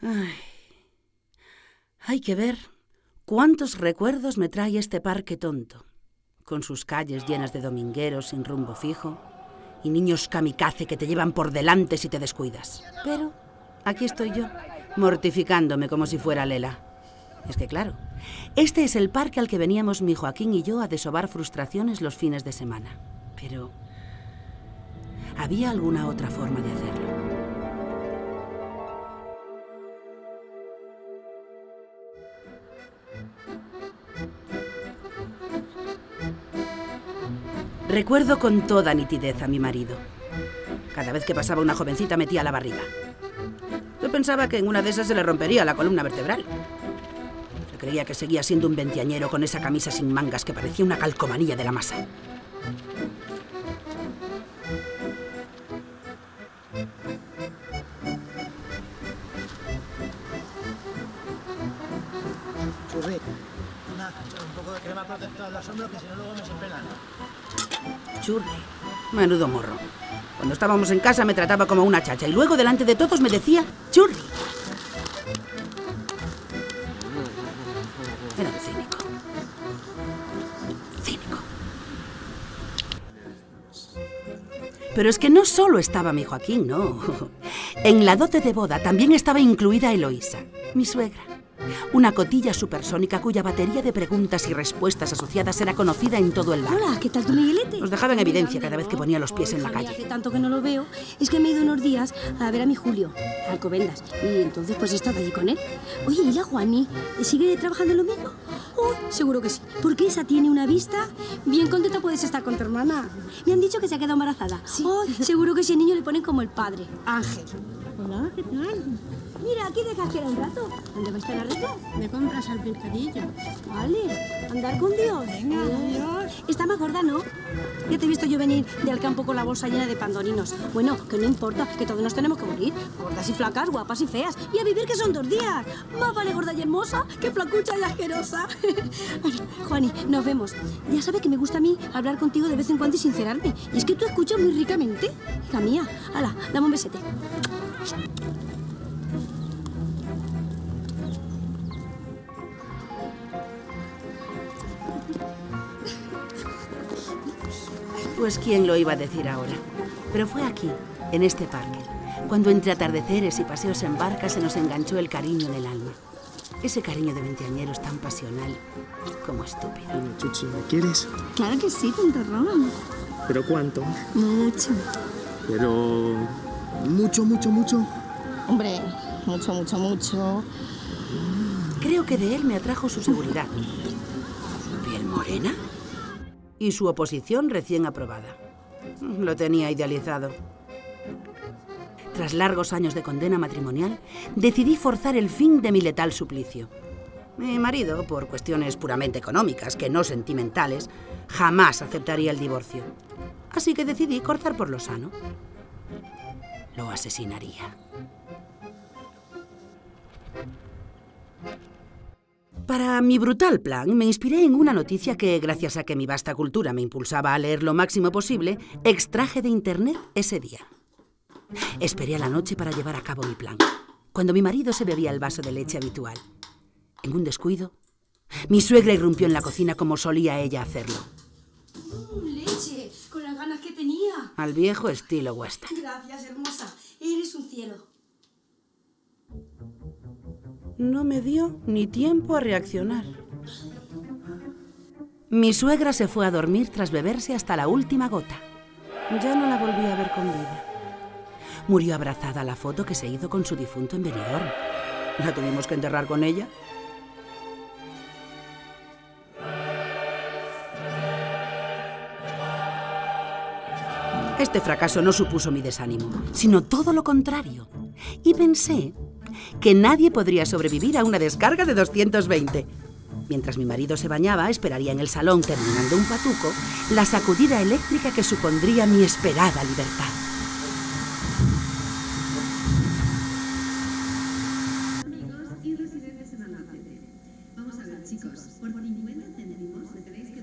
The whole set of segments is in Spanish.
Ay, hay que ver cuántos recuerdos me trae este parque tonto, con sus calles llenas de domingueros sin rumbo fijo y niños kamikaze que te llevan por delante si te descuidas. Pero aquí estoy yo, mortificándome como si fuera Lela. Es que claro, este es el parque al que veníamos mi Joaquín y yo a desovar frustraciones los fines de semana. Pero ¿había alguna otra forma de hacerlo? Recuerdo con toda nitidez a mi marido. Cada vez que pasaba una jovencita metía la barriga. Yo pensaba que en una de esas se le rompería la columna vertebral. Se creía que seguía siendo un veinteañero con esa camisa sin mangas que parecía una calcomanía de la masa. Churri, un poco de crema protectora en los hombros que si no luego me se pelan. Churri, menudo morro. Cuando estábamos en casa me trataba como una chacha y luego delante de todos me decía churri. Era un cínico. Cínico. Pero es que no solo estaba mi Joaquín, no. En la dote de boda también estaba incluida Eloísa, mi suegra. Una cotilla supersónica cuya batería de preguntas y respuestas asociadas era conocida en todo el barrio. Hola, ¿qué tal tu Miguelete? Nos dejaba en evidencia cada vez que ponía los pies en la calle. Hace tanto que no lo veo, es que me he ido unos días a ver a mi Julio, a Alcobendas, y entonces pues he estado allí con él. Oye, ¿y la Juani? ¿Sigue trabajando en lo mismo? Oh, seguro que sí, porque esa tiene una vista. Bien contenta puedes estar con tu hermana. Me han dicho que se ha quedado embarazada. Sí. Oh, seguro que ese niño le ponen como el padre, Ángel. Hola, ¿qué tal? Mira, aquí dejas que era un rato. ¿Dónde vais a las ricas? Me compras al pescadillo. Vale, andar con Dios. Venga, adiós. Está más gorda, ¿no? Ya te he visto yo venir del campo con la bolsa llena de pandorinos. Bueno, que no importa, que todos nos tenemos que morir. Gordas y flacas, guapas y feas. Y a vivir que son 2 días. Más vale gorda y hermosa que flacucha y asquerosa. Bueno, Juani, nos vemos. Ya sabes que me gusta a mí hablar contigo de vez en cuando y sincerarme. Y es que tú escuchas muy ricamente. Hija mía, hala, dame un besete. Pues quién lo iba a decir ahora. Pero fue aquí, en este parque, cuando entre atardeceres y paseos en barca se nos enganchó el cariño en el alma. Ese cariño de veinteañeros tan pasional como estúpido. Chuchi, ¿me quieres? Claro que sí, tontorrón. ¿Pero cuánto? Mucho. Pero... mucho, mucho, mucho. Hombre, mucho, mucho, mucho. Creo que de él me atrajo su seguridad. ¿Piel morena? Y su oposición recién aprobada. Lo tenía idealizado. Tras largos años de condena matrimonial, decidí forzar el fin de mi letal suplicio. Mi marido, por cuestiones puramente económicas, que no sentimentales, jamás aceptaría el divorcio. Así que decidí cortar por lo sano. Lo asesinaría. Para mi brutal plan, me inspiré en una noticia que, gracias a que mi vasta cultura me impulsaba a leer lo máximo posible, extraje de internet ese día. Esperé a la noche para llevar a cabo mi plan, cuando mi marido se bebía el vaso de leche habitual. En un descuido, mi suegra irrumpió en la cocina como solía ella hacerlo. Leche, con las ganas que tenía. Al viejo estilo western. Gracias, hermosa. Eres un cielo. No me dio ni tiempo a reaccionar. Mi suegra se fue a dormir tras beberse hasta la última gota. Ya no la volví a ver con vida. Murió abrazada a la foto que se hizo con su difunto en Benidorm. ¿La tuvimos que enterrar con ella? Este fracaso no supuso mi desánimo, sino todo lo contrario. Y pensé que nadie podría sobrevivir a una descarga de 220. Mientras mi marido se bañaba, esperaría en el salón, terminando un patuco, la sacudida eléctrica que supondría mi esperada libertad. Amigos y residentes en Albacete. Vamos a ver, chicos, por 50 céntimos me tenéis que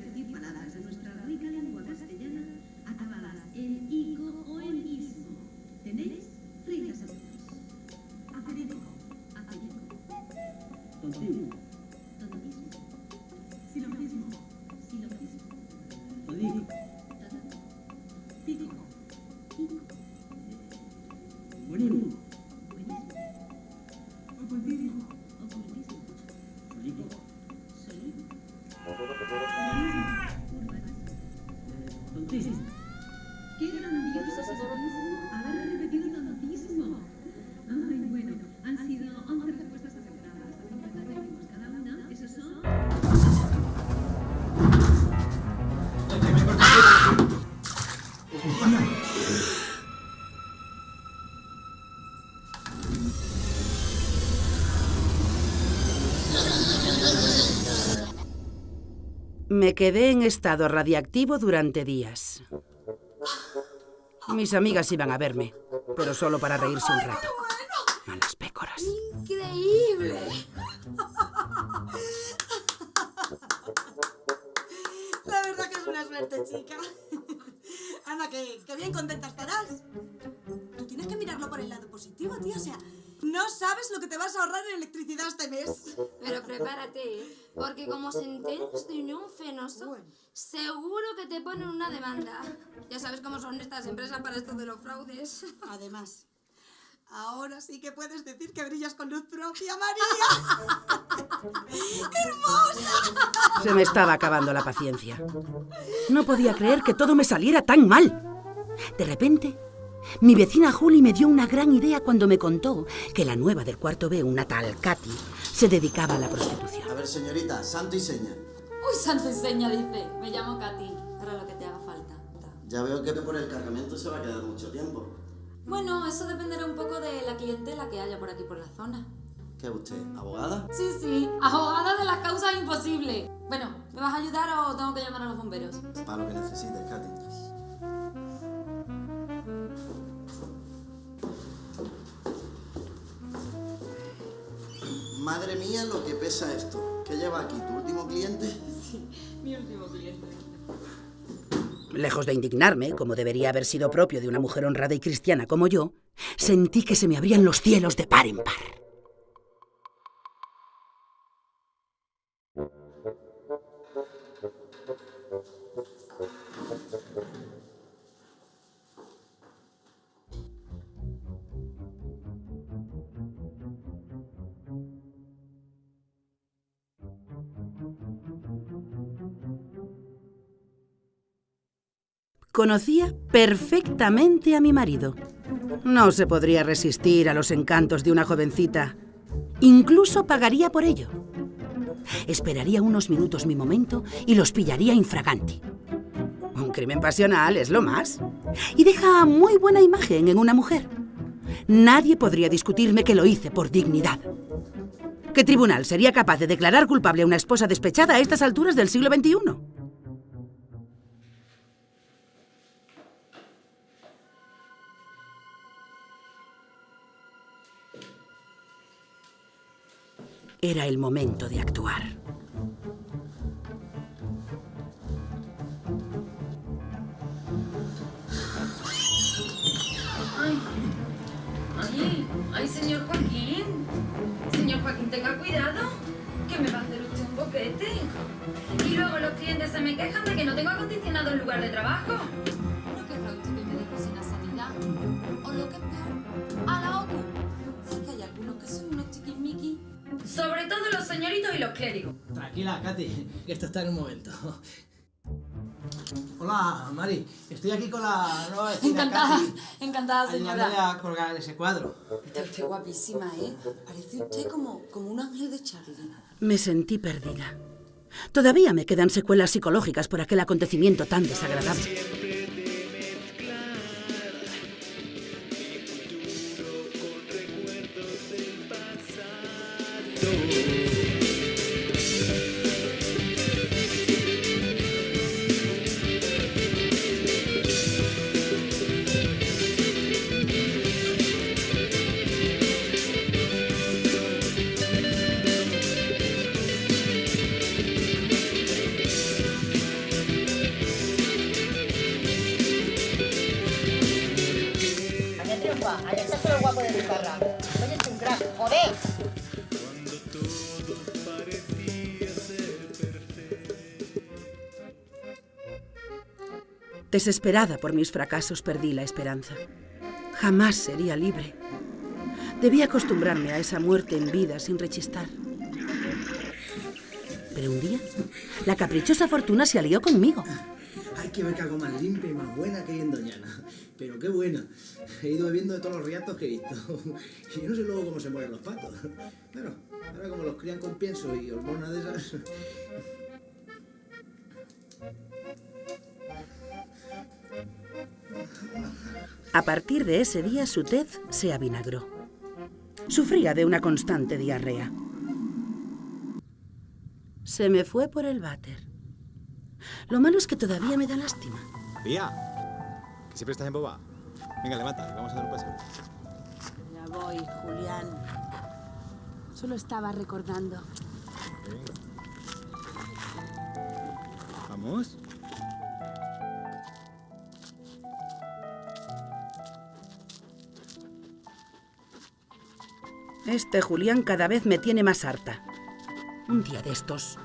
¡Qué grandioso socorrismo! ¡Haber repetido tantísimo! Ay, bueno, han sido 11 respuestas acertadas, hasta 50 céntimos cada una. Esos son... Me quedé en estado radiactivo durante días. Mis amigas iban a verme, pero solo para reírse un rato. Malas pécoras. ¡Increíble! La verdad que es una suerte, chica. Anda, que bien contenta estarás. Tú tienes que mirarlo por el lado positivo, tía. O sea, no sabes lo que te vas a ahorrar en electricidad este mes. Pero prepárate, porque como se enteren de un fenoso, seguro que te ponen una demanda. Ya sabes cómo son estas empresas para esto de los fraudes. Además, ahora sí que puedes decir que brillas con luz propia, María. ¡Hermosa! Se me estaba acabando la paciencia. No podía creer que todo me saliera tan mal. De repente, mi vecina Juli me dio una gran idea cuando me contó que la nueva del cuarto B, una tal Katy, se dedicaba a la prostitución. A ver, señorita, santo y seña. Uy, santo y seña, dice. Me llamo Katy, para lo que te haga falta. Ya veo que por el cargamento se va a quedar mucho tiempo. Bueno, eso dependerá un poco de la clientela que haya por aquí por la zona. ¿Qué es usted, abogada? Sí, abogada de las causas imposibles. Bueno, ¿me vas a ayudar o tengo que llamar a los bomberos? Para lo que necesites, Katy. Madre mía, lo que pesa esto. ¿Qué lleva aquí? ¿Tu último cliente? Sí, mi último cliente. Lejos de indignarme, como debería haber sido propio de una mujer honrada y cristiana como yo, sentí que se me abrían los cielos de par en par. Conocía perfectamente a mi marido. No se podría resistir a los encantos de una jovencita. Incluso pagaría por ello. Esperaría unos minutos mi momento y los pillaría infraganti. Un crimen pasional es lo más. Y deja muy buena imagen en una mujer. Nadie podría discutirme que lo hice por dignidad. ¿Qué tribunal sería capaz de declarar culpable a una esposa despechada a estas alturas del siglo XXI? Era el momento de actuar. Ay, señor Joaquín. Señor Joaquín, tenga cuidado, que me va a hacer usted un boquete. Y luego los clientes se me quejan de que no tengo acondicionado el lugar de trabajo. ¿No querrá usted que me dé cocina sanidad? O lo que es peor, a la OCU. Si es que hay algunos que son unos chiquismiquis. Sobre todo los señoritos y los clérigos. Tranquila, Katy, que esto está en un momento. Hola, Mari. Estoy aquí con la nueva vecina Katy, Encantada, ayudándole señora. a colgar ese cuadro. Está usted guapísima, ¿eh? Parece usted como un ángel de Charlie. Me sentí perdida. Todavía me quedan secuelas psicológicas por aquel acontecimiento tan desagradable. Allá está solo el guapo de Vizcarra. Oye, es un crack, joder. Desesperada por mis fracasos, perdí la esperanza. Jamás sería libre. Debí acostumbrarme a esa muerte en vida sin rechistar. Pero un día, la caprichosa Fortuna se alió conmigo. Hay que ver qué algo más limpia y más buena que hay en Doñana. Pero qué buena. He ido bebiendo de todos los riatos que he visto. Y no sé luego cómo se mueren los patos. Bueno, ahora como los crían con pienso y hormonas de esas... A partir de ese día su tez se avinagró. Sufría de una constante diarrea. Se me fue por el váter. Lo malo es que todavía me da lástima. Pía, que siempre estás embobada. Venga, levanta, vamos a dar un paseo. Ya voy, Julián. Solo estaba recordando. Venga. ¿Vamos? Este Julián cada vez me tiene más harta. Un día de estos